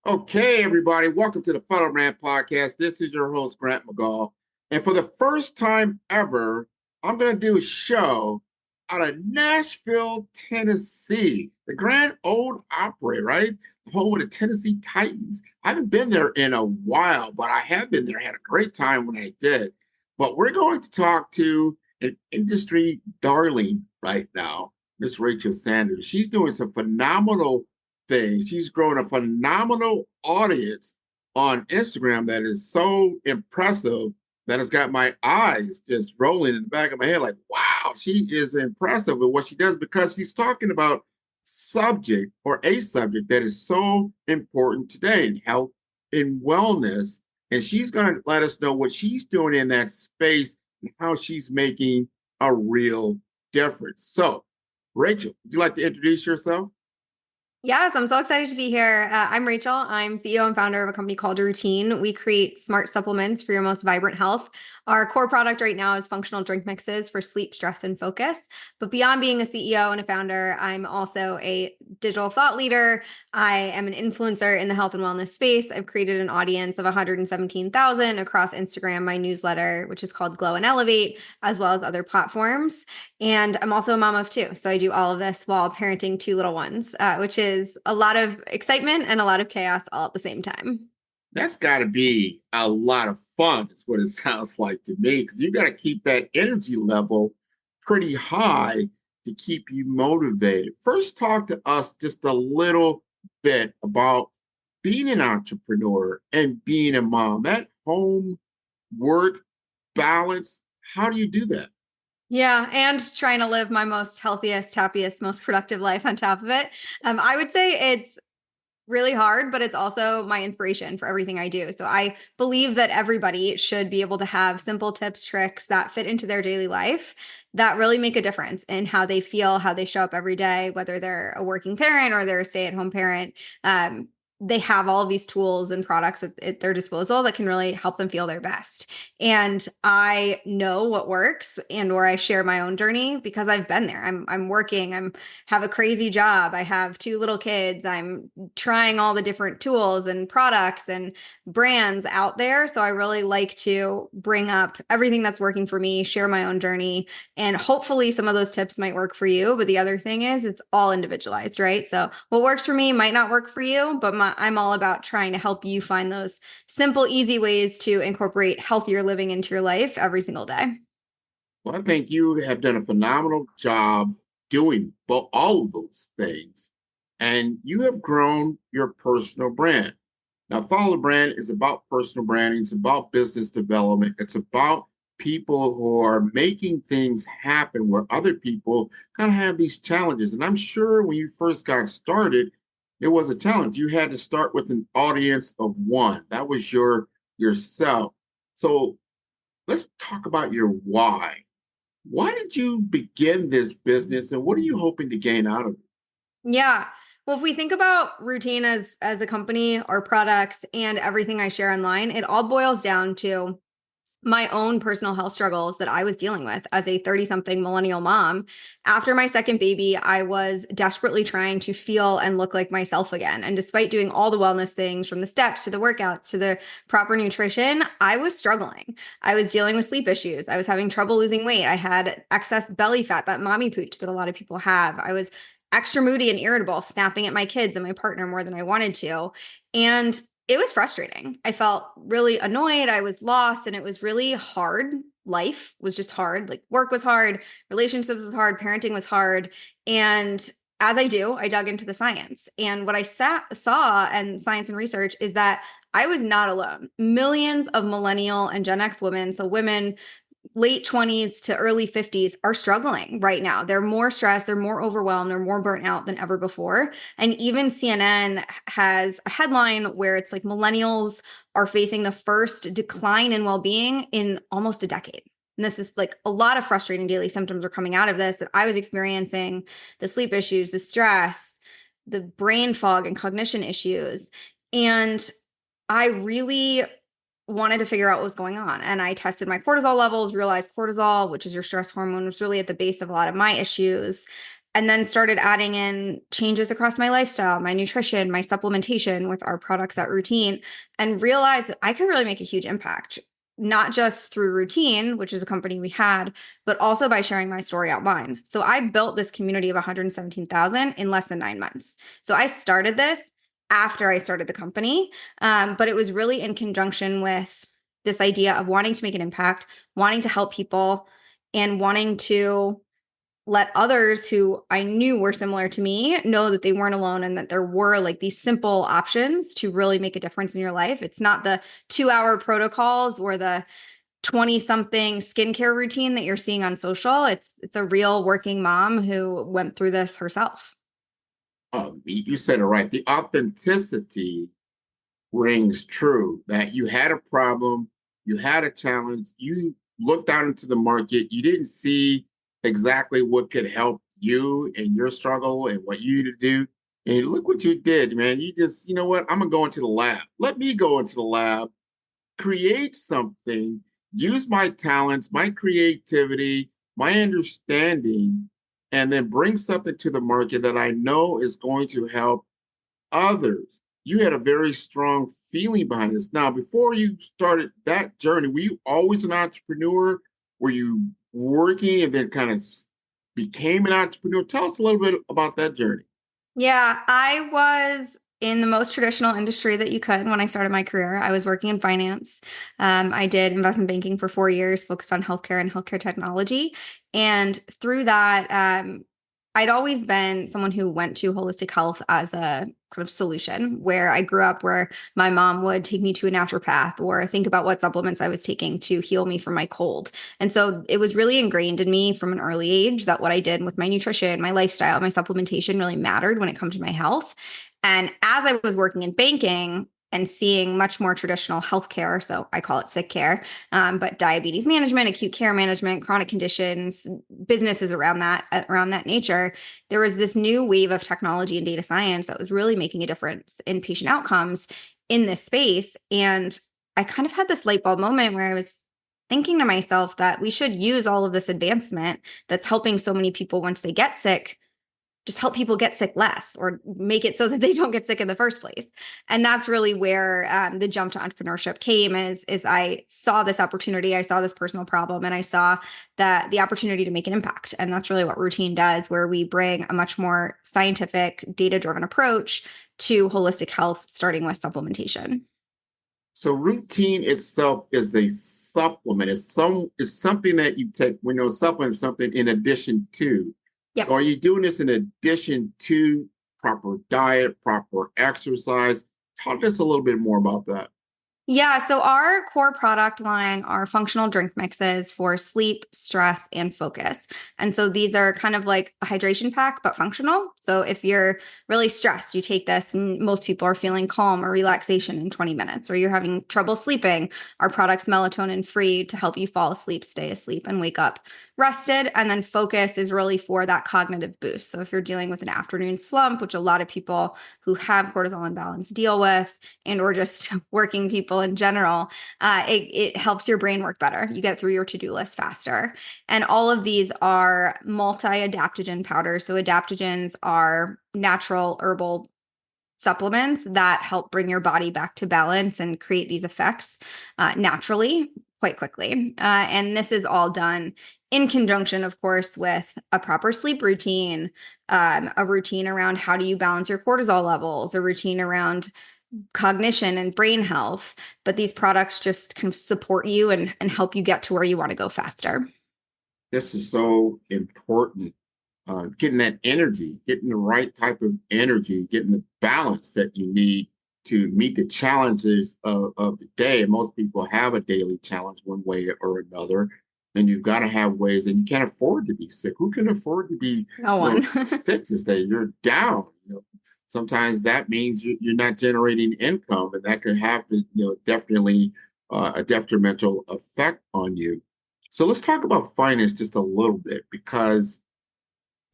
Okay, everybody, welcome to the Funnel Rant Podcast. This is your host, Grant McGall. And for the first time ever, I'm going to do a show out of Nashville, Tennessee, the Grand Ole Opry, right? The home of the Tennessee Titans. I haven't been there in a while, but I have been there. I had a great time when I did. But we're going to talk to an industry darling right now, Miss Rachel Sanders. She's doing some phenomenal thing. She's grown a phenomenal audience on Instagram that is so impressive that has got my eyes just rolling in the back of my head like, wow, she is impressive with what she does because she's talking about subject or a subject that is so important today in health and wellness. And she's going to let us know what she's doing in that space and how she's making a real difference. So, Rachel, would you like to introduce yourself? Yes, I'm so excited to be here. I'm Rachel. I'm CEO and founder of a company called Routine. We create smart supplements for your most vibrant health. Our core product right now is functional drink mixes for sleep, stress, and focus. But beyond being a CEO and a founder, I'm also a digital thought leader. I am an influencer in the health and wellness space. I've created an audience of 117,000 across Instagram, my newsletter, which is called Glow and Elevate, as well as other platforms. And I'm also a mom of two. So I do all of this while parenting two little ones, which is a lot of excitement and a lot of chaos all at the same time. That's got to be a lot of fun, is what it sounds like to me, because you got to keep that energy level pretty high to keep you motivated. First, talk to us just a little bit about being an entrepreneur and being a mom, that home work balance. How do you do that? Yeah, and trying to live my most healthiest, happiest, most productive life on top of it. I would say it's really hard, but it's also my inspiration for everything I do. So I believe that everybody should be able to have simple tips, tricks that fit into their daily life that really make a difference in how they feel, how they show up every day, whether they're a working parent or they're a stay-at-home parent. They have all of these tools and products at their disposal that can really help them feel their best. And I know what works and where I share my own journey because I've been there. I'm working, have a crazy job. I have two little kids. I'm trying all the different tools and products and brands out there. So I really like to bring up everything that's working for me, share my own journey, and hopefully some of those tips might work for you. But the other thing is it's all individualized, right? So what works for me might not work for you, but I'm all about trying to help you find those simple, easy ways to incorporate healthier living into your life every single day. Well, I think you have done a phenomenal job doing all of those things, and you have grown your personal brand. Now, Follow the Brand is about personal branding, it's about business development, it's about people who are making things happen where other people kind of have these challenges. And I'm sure when you first got started, it was a challenge. You had to start with an audience of one. That was yourself. So let's talk about your why. Why did you begin this business and what are you hoping to gain out of it? Yeah. Well, if we think about routine as a company, our products, and everything I share online, it all boils down to my own personal health struggles that I was dealing with as a 30-something millennial mom. After my second baby, I was desperately trying to feel and look like myself again. And despite doing all the wellness things from the steps to the workouts to the proper nutrition, I was struggling. I was dealing with sleep issues. I was having trouble losing weight. I had excess belly fat, that mommy pooch that a lot of people have. I was extra moody and irritable, snapping at my kids and my partner more than I wanted to. And it was frustrating. I felt really annoyed. I was lost and it was really hard. Life was just hard. Like work was hard, relationships was hard, parenting was hard. And as I do, I dug into the science. And what I saw and science and research is that I was not alone. Millions of millennial and Gen X women, so women late 20s to early 50s are struggling right now. They're more stressed, they're more overwhelmed, they're more burnt out than ever before. And even CNN has a headline where it's like millennials are facing the first decline in well-being in almost a decade. And this is like a lot of frustrating daily symptoms are coming out of this that I was experiencing, the sleep issues, the stress, the brain fog and cognition issues. And I really wanted to figure out what was going on. And I tested my cortisol levels, realized cortisol, which is your stress hormone, was really at the base of a lot of my issues. and then started adding in changes across my lifestyle, my nutrition, my supplementation with our products at Routine, and realized that I could really make a huge impact, not just through Routine, which is a company we had, but also by sharing my story online. So I built this community of 117,000 in less than 9 months. So I started this after I started the company, but it was really in conjunction with this idea of wanting to make an impact, wanting to help people, and wanting to let others who I knew were similar to me know that they weren't alone and that there were like these simple options to really make a difference in your life. It's not the 2-hour protocols or the 20 something skincare routine that you're seeing on social. It's a real working mom who went through this herself. You said it right. The authenticity rings true that you had a problem, you had a challenge, you looked out into the market, you didn't see exactly what could help you and your struggle and what you need to do. And look what you did, man. You just, you know what? I'm going to go into the lab. Let me go into the lab, create something, use my talents, my creativity, my understanding, and then bring something to the market that I know is going to help others. You had a very strong feeling behind this. Now, before you started that journey, were you always an entrepreneur? Were you working and then kind of became an entrepreneur? Tell us a little bit about that journey. Yeah, I was in the most traditional industry that you could when I started my career. I was working in finance. I did investment banking for 4 years, focused on healthcare and healthcare technology. And through that, I'd always been someone who went to holistic health as a kind of solution, where I grew up, where my mom would take me to a naturopath or think about what supplements I was taking to heal me from my cold. And so it was really ingrained in me from an early age that what I did with my nutrition, my lifestyle, my supplementation really mattered when it comes to my health. And as I was working in banking and seeing much more traditional healthcare, so I call it sick care, but diabetes management, acute care management, chronic conditions, businesses around that nature, there was this new wave of technology and data science that was really making a difference in patient outcomes in this space. And I kind of had this light bulb moment where I was thinking to myself that we should use all of this advancement that's helping so many people once they get sick, just help people get sick less or make it so that they don't get sick in the first place. And that's really where the jump to entrepreneurship came is I saw this opportunity, I saw this personal problem, and I saw that the opportunity to make an impact. And that's really what Routine does, where we bring a much more scientific, data-driven approach to holistic health, starting with supplementation. So routine itself is a supplement. It's something that you take. We know supplement is something in addition to. So Yep. are you doing this in addition to proper diet, proper exercise? Talk to us a little bit more about that. Yeah, so our core product line are functional drink mixes for sleep, stress, and focus. And so these are kind of like a hydration pack, but functional. So if you're really stressed, you take this, and most people are feeling calm or relaxation in 20 minutes, or you're having trouble sleeping. Our product's melatonin free to help you fall asleep, stay asleep, and wake up rested. And then focus is really for that cognitive boost. So if you're dealing with an afternoon slump, which a lot of people who have cortisol imbalance deal with, and or just working people in general, it helps your brain work better. You get through your to-do list faster. And all of these are multi-adaptogen powders. So adaptogens are natural herbal supplements that help bring your body back to balance and create these effects naturally, quite quickly. And this is all done in conjunction, of course, with a proper sleep routine, a routine around how do you balance your cortisol levels, a routine around cognition and brain health. But these products just kind of support you and help you get to where you want to go faster. This is so important. Getting that energy, getting the right type of energy, getting the balance that you need to meet the challenges of the day. And most people have a daily challenge one way or another. And you've got to have ways, and you can't afford to be sick. Who can afford to be, No one. sick this day? You're down. Sometimes that means you're not generating income, and that could have, definitely a detrimental effect on you. So let's talk about finance just a little bit, because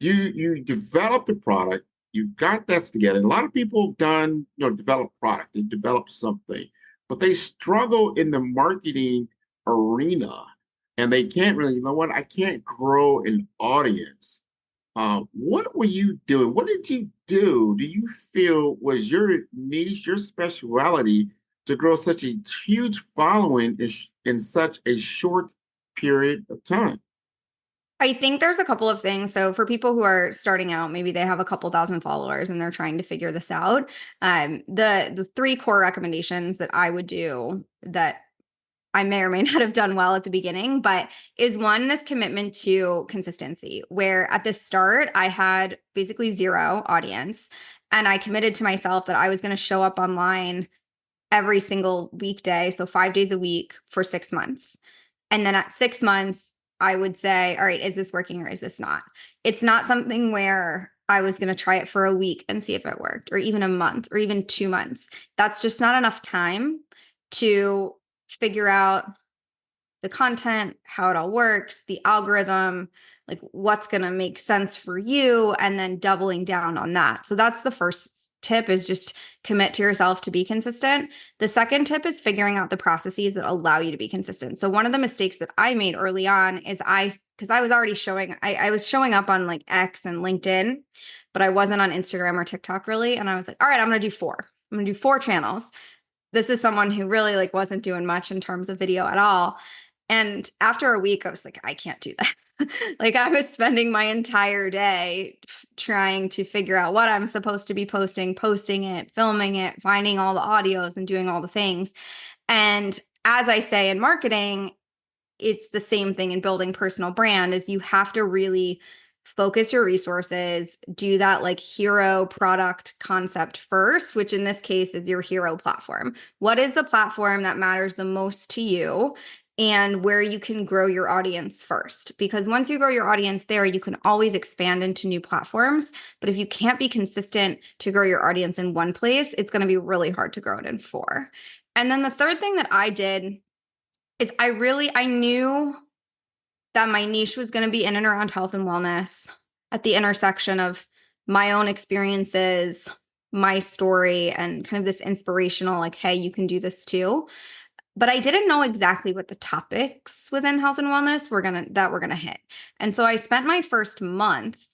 you developed the product, you got that together. And a lot of people have done, develop product, they develop something, but they struggle in the marketing arena, and they can't really, I can't grow an audience What were you doing? What did you do? Do you feel was your niche, your speciality to grow such a huge following in such a short period of time? I think there's a couple of things. So for people who are starting out, maybe they have a couple thousand followers and they're trying to figure this out. The three core recommendations that I would do that I may or may not have done well at the beginning, but is one, this commitment to consistency, where at the start I had basically zero audience. And I committed to myself that I was going to show up online every single weekday. So 5 days a week for 6 months. And then at 6 months, I would say, all right, is this working or is this not? It's not something where I was going to try it for a week and see if it worked, or even a month, or even 2 months. That's just not enough time to figure out the content, how it all works, the algorithm, like what's going to make sense for you, and then doubling down on that. So that's the first tip, is just commit to yourself to be consistent. The second tip is figuring out the processes that allow you to be consistent. So one of the mistakes that I made early on is because I was already I was showing up on like X and LinkedIn, but I wasn't on Instagram or TikTok really. And I was like, all right, I'm going to do four. I'm going to do 4 channels. This is someone who really like wasn't doing much in terms of video at all. And after a week, I was like, I can't do this. Like I was spending my entire day trying to figure out what I'm supposed to be posting it, filming it, finding all the audios and doing all the things. And as I say in marketing, it's the same thing in building personal brand, is you have to really focus your resources, do that like hero product concept first, which in this case is your hero platform. What is the platform that matters the most to you and where you can grow your audience first? Because once you grow your audience there, you can always expand into new platforms. But if you can't be consistent to grow your audience in one place, it's going to be really hard to grow it in 4. And then the third thing that I did is I knew that my niche was going to be in and around health and wellness, at the intersection of my own experiences, my story, and kind of this inspirational, like, hey, you can do this too. But I didn't know exactly what the topics within health and wellness were gonna hit. And so I spent my first month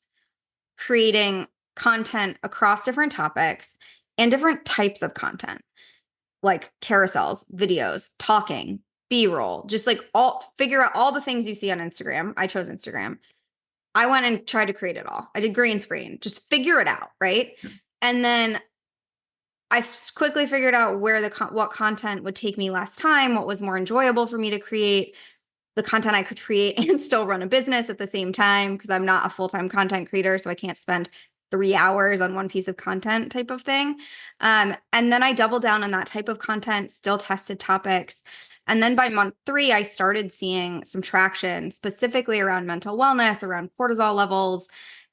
creating content across different topics and different types of content, like carousels, videos, talking, B-roll, just like all figure out all the things you see on Instagram. I chose Instagram. I went and tried to create it all. I did green screen, just figure it out, right? And then I quickly figured out where what content would take me less time, what was more enjoyable for me to create, the content I could create and still run a business at the same time, because I'm not a full-time content creator, so I can't spend 3 hours on one piece of content type of thing. And then I doubled down on that type of content, still tested topics. And then by month 3, I started seeing some traction, specifically around mental wellness, around cortisol levels,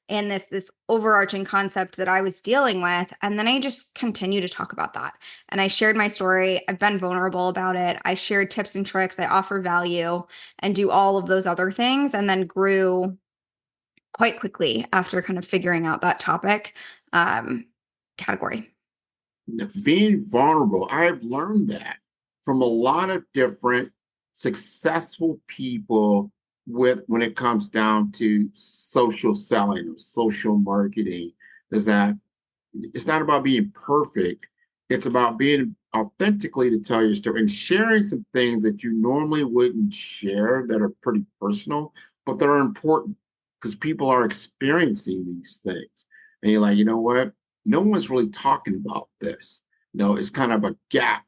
and this overarching concept that I was dealing with. And then I just continue to talk about that. And I shared my story. I've been vulnerable about it. I shared tips and tricks. I offer value and do all of those other things, and then grew quite quickly after kind of figuring out that topic category. Being vulnerable, I've learned that from a lot of different successful people with when it comes down to social selling or social marketing, is that it's not about being perfect. It's about being authentically to tell your story and sharing some things that you normally wouldn't share that are pretty personal, but that are important because people are experiencing these things. And you're like, you know what? No one's really talking about this. It's kind of a gap,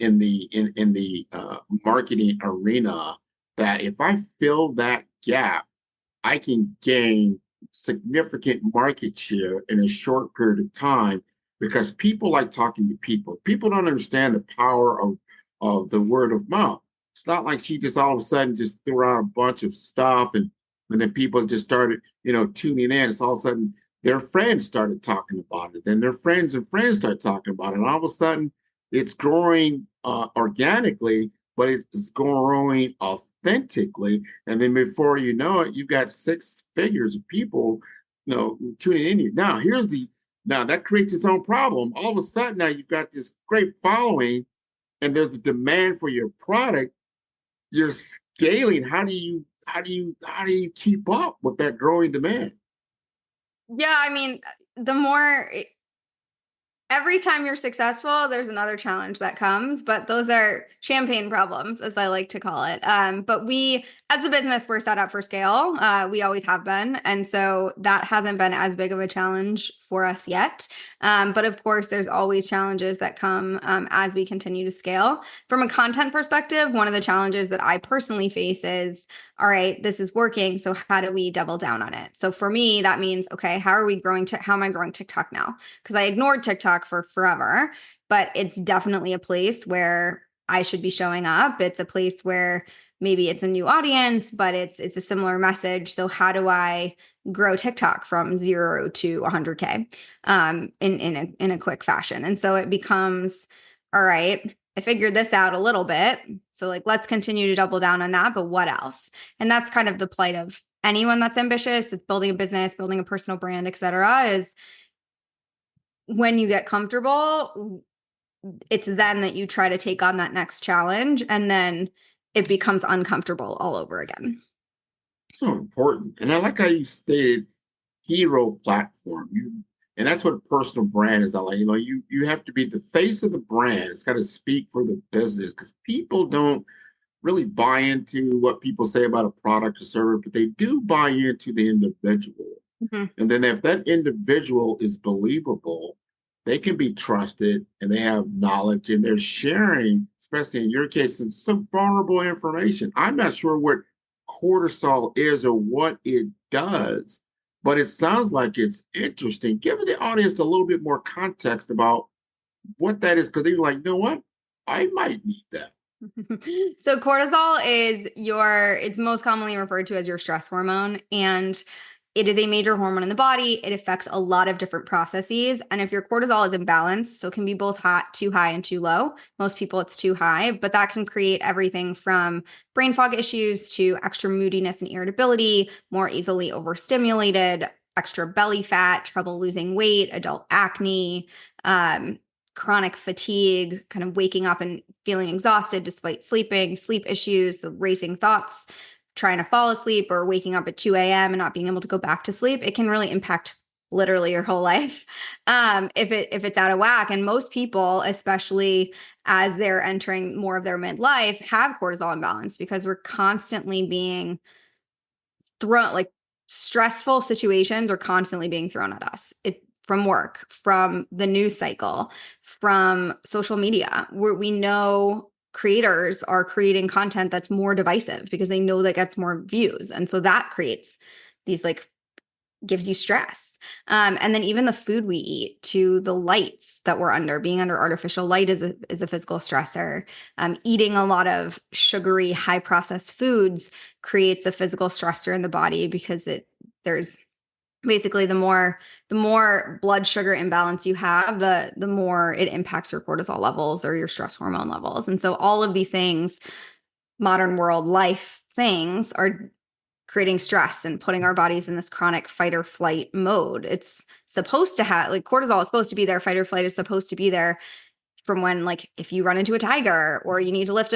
in the marketing arena, that if I fill that gap, I can gain significant market share in a short period of time, because people like talking to people. People don't understand the power of the word of mouth. It's not like she just all of a sudden just threw out a bunch of stuff and then people just started, tuning in. It's all of a sudden their friends started talking about it. Then their friends and friends start talking about it. And all of a sudden it's growing organically, but it's growing authentically. And then before you know it, you've got 6 figures of people, tuning in. Now that creates its own problem. All of a sudden now you've got this great following and there's a demand for your product. You're scaling. How do you keep up with that growing demand? Yeah, I mean, the more every time you're successful, there's another challenge that comes, but those are champagne problems, as I like to call it. But we, as a business, we're set up for scale. We always have been. And so that hasn't been as big of a challenge for us yet. But of course, there's always challenges that come as we continue to scale. From a content perspective, one of the challenges that I personally face is, all right, this is working. So how do we double down on it? So for me, that means, okay, how am I growing TikTok now? Because I ignored TikTok for forever, but it's definitely a place where I should be showing up. It's a place where maybe it's a new audience, but it's a similar message. So how do I grow TikTok from 0 to 100K in a quick fashion? And so it becomes, all right, I figured this out a little bit. So like, let's continue to double down on that, but what else? And that's kind of the plight of anyone that's ambitious, that's building a business, building a personal brand, et cetera, is when you get comfortable, it's then that you try to take on that next challenge, and then it becomes uncomfortable all over again. So important. And I like how you stated hero platform. And that's what a personal brand is. I like, you have to be the face of the brand. It's got to speak for the business because people don't really buy into what people say about a product or service, but they do buy into the individual. Mhm. And then if that individual is believable, they can be trusted and they have knowledge and they're sharing, especially in your case, some vulnerable information. I'm not sure what cortisol is or what it does, but it sounds like it's interesting. Give the audience a little bit more context about what that is, because they're like, you know what? I might need that. So cortisol is it's most commonly referred to as your stress hormone, and it is a major hormone in the body. It affects a lot of different processes. And if your cortisol is imbalanced, so it can be both hot, too high and too low. Most people it's too high, but that can create everything from brain fog issues to extra moodiness and irritability, more easily overstimulated, extra belly fat, trouble losing weight, adult acne, chronic fatigue, kind of waking up and feeling exhausted despite sleeping, sleep issues, so racing thoughts, trying to fall asleep, or waking up at 2 a.m. and not being able to go back to sleep. It can really impact literally your whole life if it's out of whack. And most people, especially as they're entering more of their midlife, have cortisol imbalance because we're constantly being thrown, like stressful situations are constantly being thrown at us. From work, from the news cycle, from social media, where we know creators are creating content that's more divisive because they know that gets more views. And so that creates these gives you stress. And then even the food we eat, to the lights that we're under, being under artificial light is a physical stressor. Eating a lot of sugary, high processed foods creates a physical stressor in the body because there's basically the more blood sugar imbalance you have, the more it impacts your cortisol levels or your stress hormone levels. And so all of these things, modern world life things, are creating stress and putting our bodies in this chronic fight or flight mode. It's supposed to have, like, cortisol is supposed to be there, fight or flight is supposed to be there from when, like, if you run into a tiger or you need to lift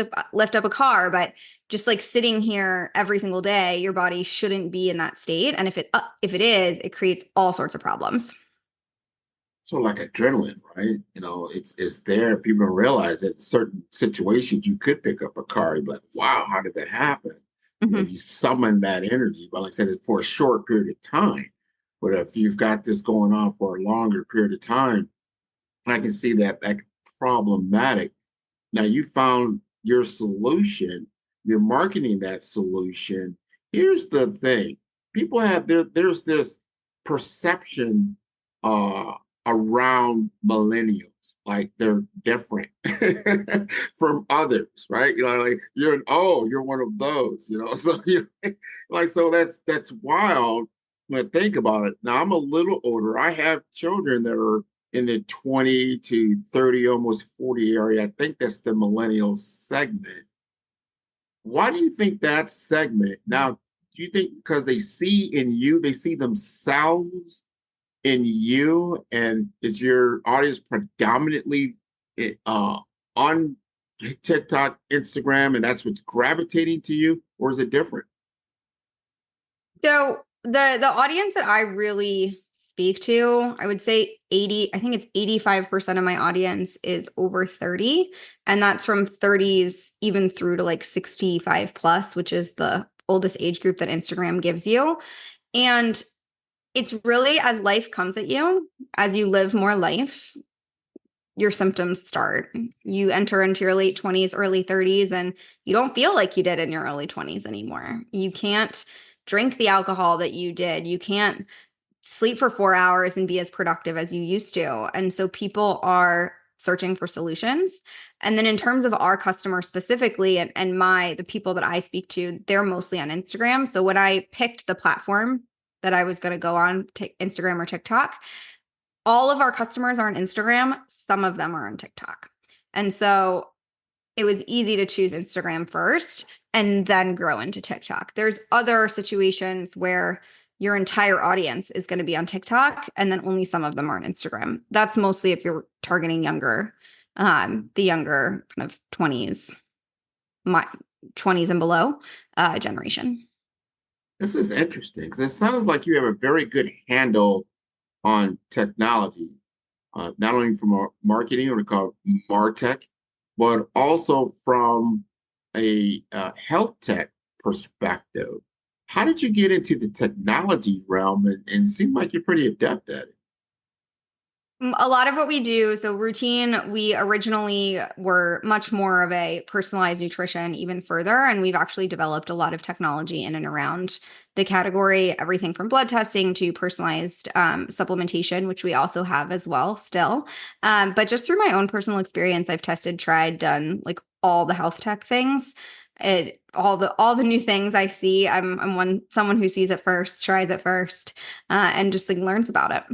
up a car. But just like sitting here every single day, your body shouldn't be in that state. And if it is, it creates all sorts of problems. Sort of like adrenaline, right? It's there. People don't realize that in certain situations you could pick up a car. You're like, wow, how did that happen? Mhm. You summon that energy. But like I said, it's for a short period of time. But if you've got this going on for a longer period of time, I can see that problematic. Now you found your solution. You're marketing that solution. Here's the thing: people have there's this perception uh, around millennials, like they're different from others, right? Like you're one of those, So so that's wild when I think about it. Now I'm a little older. I have children that are in the 20 to 30, almost 40 area. I think that's the millennial segment. Why do you think that segment? Now, do you think because they see in you, they see themselves in you, and is your audience predominantly uh, on TikTok, Instagram, and that's what's gravitating to you, or is it different? So the audience that I really speak to, I would say 80, I think it's 85% of my audience is over 30. And that's from 30s even through to like 65 plus, which is the oldest age group that Instagram gives you. And it's really as life comes at you, as you live more life, your symptoms start. You enter into your late 20s, early 30s, and you don't feel like you did in your early 20s anymore. You can't drink the alcohol that you did. You can't sleep for 4 hours and be as productive as you used to. And so people are searching for solutions. And then in terms of our customer specifically and the people that I speak to, they're mostly on Instagram. So when I picked the platform that I was going to go on, Instagram or TikTok, all of our customers are on Instagram. Some of them are on TikTok. And so it was easy to choose Instagram first and then grow into TikTok. There's other situations where your entire audience is going to be on TikTok and then only some of them are on Instagram. That's mostly if you're targeting the younger kind of 20s, my 20s and below generation. This is interesting because it sounds like you have a very good handle on technology, not only from a marketing or called MarTech, but also from a health tech perspective. How did you get into the technology realm and seem like you're pretty adept at it? A lot of what we do, so routine, we originally were much more of a personalized nutrition, even further. And we've actually developed a lot of technology in and around the category, everything from blood testing to personalized supplementation, which we also have as well still. But just through my own personal experience, I've tested, tried, done like all the health tech things. All the new things I see, I'm someone who sees it first, tries it first, and just like learns about it.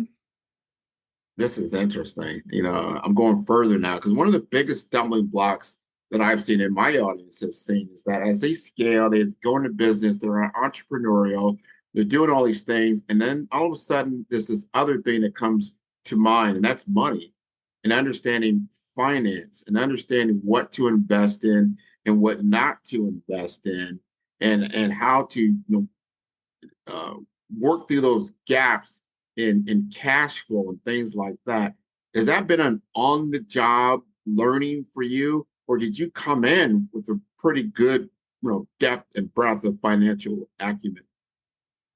This is interesting. I'm going further now because one of the biggest stumbling blocks that I've seen in my audience have seen is that as they scale, they go into business, they're entrepreneurial, they're doing all these things, and then all of a sudden there's this other thing that comes to mind, and that's money and understanding finance and understanding what to invest in and what not to invest in, and how to uh, work through those gaps in cash flow and things like that. Has that been an on the job learning for you, or did you come in with a pretty good, depth and breadth of financial acumen?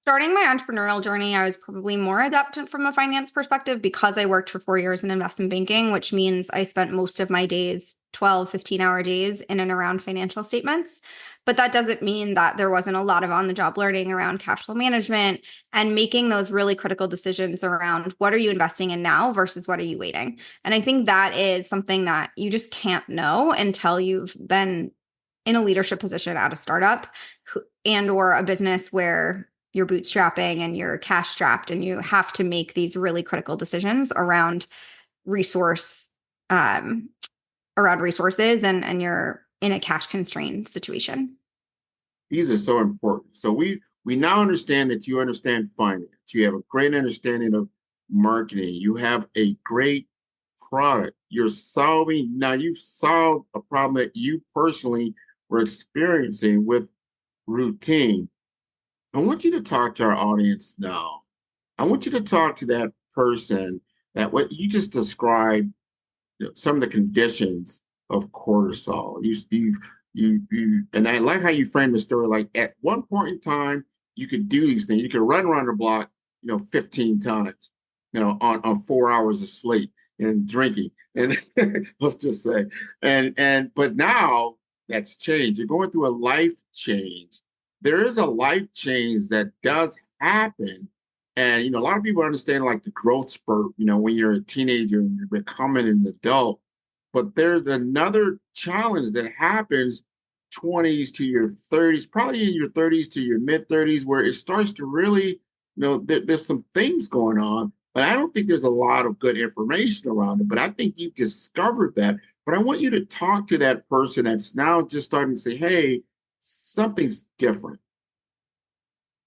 Starting my entrepreneurial journey, I was probably more adept from a finance perspective because I worked for 4 years in investment banking, which means I spent most of my days, 12, 15-hour days in and around financial statements. But that doesn't mean that there wasn't a lot of on-the-job learning around cash flow management and making those really critical decisions around what are you investing in now versus what are you waiting. And I think that is something that you just can't know until you've been in a leadership position at a startup and or a business where you're bootstrapping and you're cash strapped and you have to make these really critical decisions around resource around resources and you're in a cash constrained situation. These are so important. So we now understand that you understand finance. You have a great understanding of marketing. You have a great product. You've solved a problem that you personally were experiencing with routine. I want you to talk to our audience now. I want you to talk to that person that what you just described, some of the conditions of cortisol. And I like how you framed the story. Like at one point in time, you could do these things. You could run around the block, 15 times, on 4 hours of sleep and drinking. And let's just say, but now that's changed. You're going through a life change. There is a life change that does happen. And, a lot of people understand like the growth spurt, when you're a teenager and you're becoming an adult. But there's another challenge that happens 20s to your 30s, probably in your 30s to your mid 30s, where it starts to really, there's some things going on, but I don't think there's a lot of good information around it. But I think you've discovered that. But I want you to talk to that person that's now just starting to say, hey, something's different.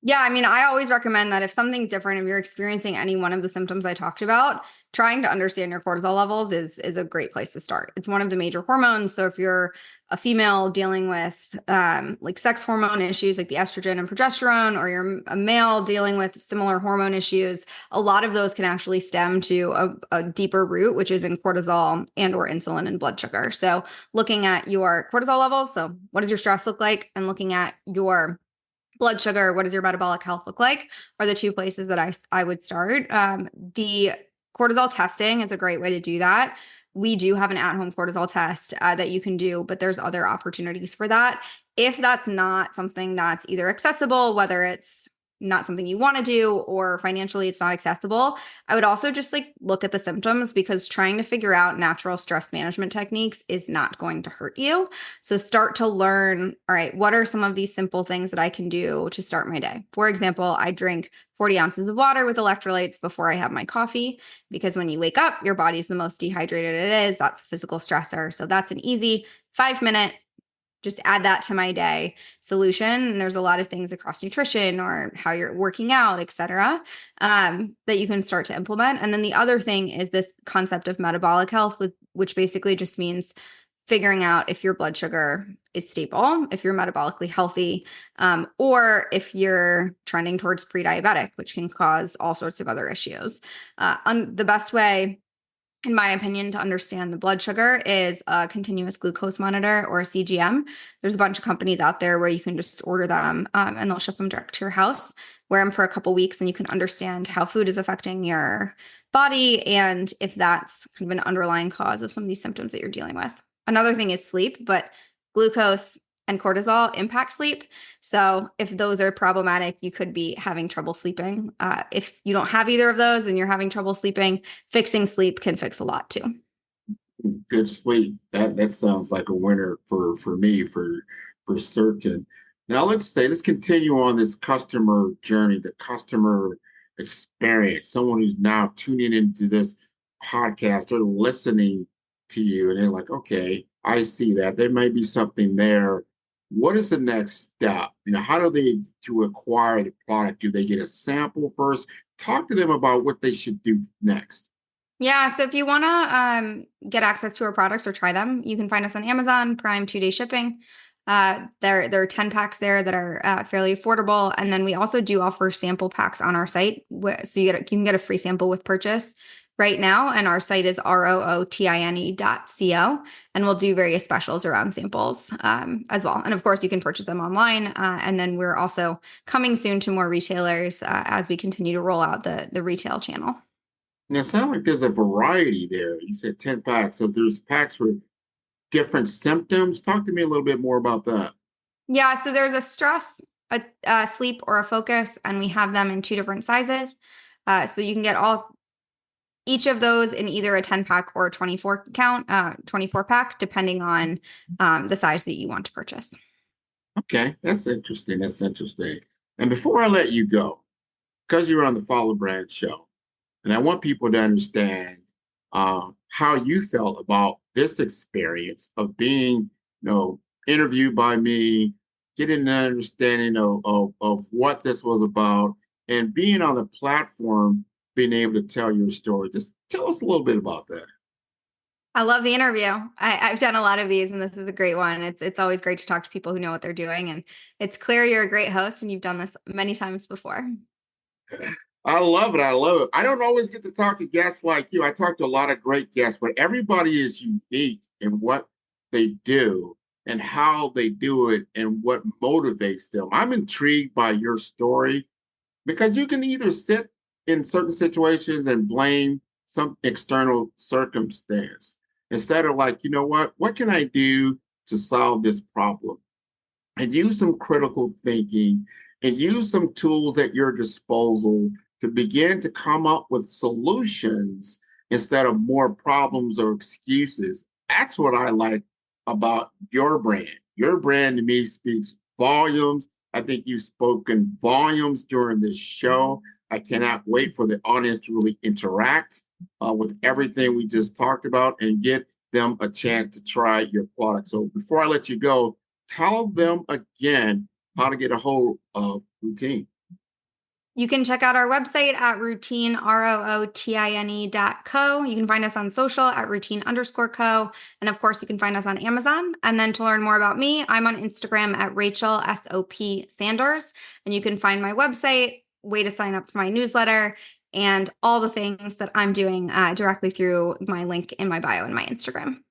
Yeah, I mean, I always recommend that if something's different, if you're experiencing any one of the symptoms I talked about, trying to understand your cortisol levels is a great place to start. It's one of the major hormones. So if you're a female dealing with like sex hormone issues like the estrogen and progesterone, or you're a male dealing with similar hormone issues, a lot of those can actually stem to a deeper root, which is in cortisol and or insulin and blood sugar. So looking at your cortisol levels, so what does your stress look like, and looking at your blood sugar, what does your metabolic health look like, are the two places that I would start. The cortisol testing is a great way to do that. We do have an at-home cortisol test that you can do, but there's other opportunities for that. If that's not something that's either accessible, whether it's not something you want to do or financially it's not accessible, I would also just like look at the symptoms, because trying to figure out natural stress management techniques is not going to hurt you. So start to learn, all right, what are some of these simple things that I can do to start my day? For example, I drink 40 ounces of water with electrolytes before I have my coffee, because when you wake up, your body's the most dehydrated it is. That's a physical stressor. So that's an easy 5 minute, just add that to my day solution. And there's a lot of things across nutrition or how you're working out, et cetera, that you can start to implement. And then the other thing is this concept of metabolic health, which basically just means figuring out if your blood sugar is stable, if you're metabolically healthy, or if you're trending towards pre-diabetic, which can cause all sorts of other issues. The best way, in my opinion, to understand the blood sugar is a continuous glucose monitor, or a CGM. There's a bunch of companies out there where you can just order them and they'll ship them direct to your house. Wear them for a couple weeks and you can understand how food is affecting your body and if that's kind of an underlying cause of some of these symptoms that you're dealing with. Another thing is sleep, but glucose and cortisol impact sleep. So if those are problematic, you could be having trouble sleeping. If you don't have either of those and you're having trouble sleeping, fixing sleep can fix a lot too. Good sleep. That sounds like a winner for me for certain. Now let's continue on this customer journey, the customer experience. Someone who's now tuning into this podcast, they're listening to you, and they're like, okay, I see that. There may be something there. What is the next step? How do they to acquire the product? Do they get a sample first? Talk to them about what they should do next. Yeah, so if you want to get access to our products or try them, you can find us on Amazon Prime 2-day shipping. There are 10 packs there that are fairly affordable, and then we also do offer sample packs on our site, so you can get a free sample with purchase right now. And our site is rootine.co, and we'll do various specials around samples as well. And of course, you can purchase them online. And then we're also coming soon to more retailers as we continue to roll out the retail channel. Now, it sounds like there's a variety there. You said 10 packs. So there's packs for different symptoms. Talk to me a little bit more about that. Yeah, so there's a stress, a sleep, or a focus, and we have them in two different sizes. So you can get each of those in either a 10 pack or a 24 pack, depending on the size that you want to purchase. Okay, that's interesting. That's interesting. And before I let you go, because you're on the Follow Brand show, and I want people to understand how you felt about this experience of being, interviewed by me, getting an understanding of what this was about, and being on the platform, being able to tell your story. Just tell us a little bit about that. I love the interview. I've done a lot of these, and this is a great one. It's always great to talk to people who know what they're doing, and it's clear you're a great host, and you've done this many times before. I love it. I love it. I don't always get to talk to guests like you. I talk to a lot of great guests, but everybody is unique in what they do and how they do it and what motivates them. I'm intrigued by your story because you can either sit in certain situations and blame some external circumstance instead of like, what can I do to solve this problem? And use some critical thinking and use some tools at your disposal to begin to come up with solutions instead of more problems or excuses. That's what I like about your brand. Your brand to me speaks volumes. I think you've spoken volumes during this show. I cannot wait for the audience to really interact with everything we just talked about and get them a chance to try your product. So before I let you go, tell them again how to get a hold of Routine. You can check out our website at routine, rootine.co. You can find us on social at routine_co. And of course, you can find us on Amazon. And then to learn more about me, I'm on Instagram at Rachel SOP Sanders. And you can find my website, way to sign up for my newsletter, and all the things that I'm doing directly through my link in my bio and my Instagram.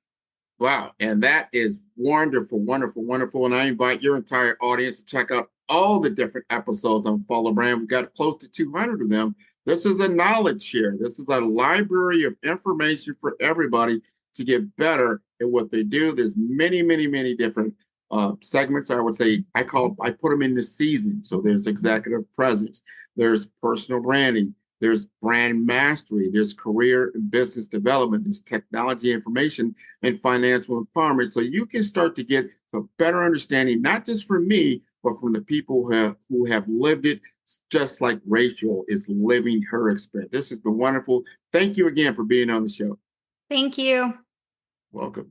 Wow. And that is wonderful, wonderful, wonderful. And I invite your entire audience to check out all the different episodes on Follow Brand. We've got close to 200 of them. This is a knowledge share. This is a library of information for everybody to get better at what they do. There's many, many, many different segments. I would say I put them in the season. So there's executive presence, there's personal branding, there's brand mastery, there's career and business development, there's technology information and financial empowerment. So you can start to get a better understanding, not just from me, but from the people who have lived it, just like Rachel is living her experience. This has been wonderful. Thank you again for being on the show. Thank you. Welcome.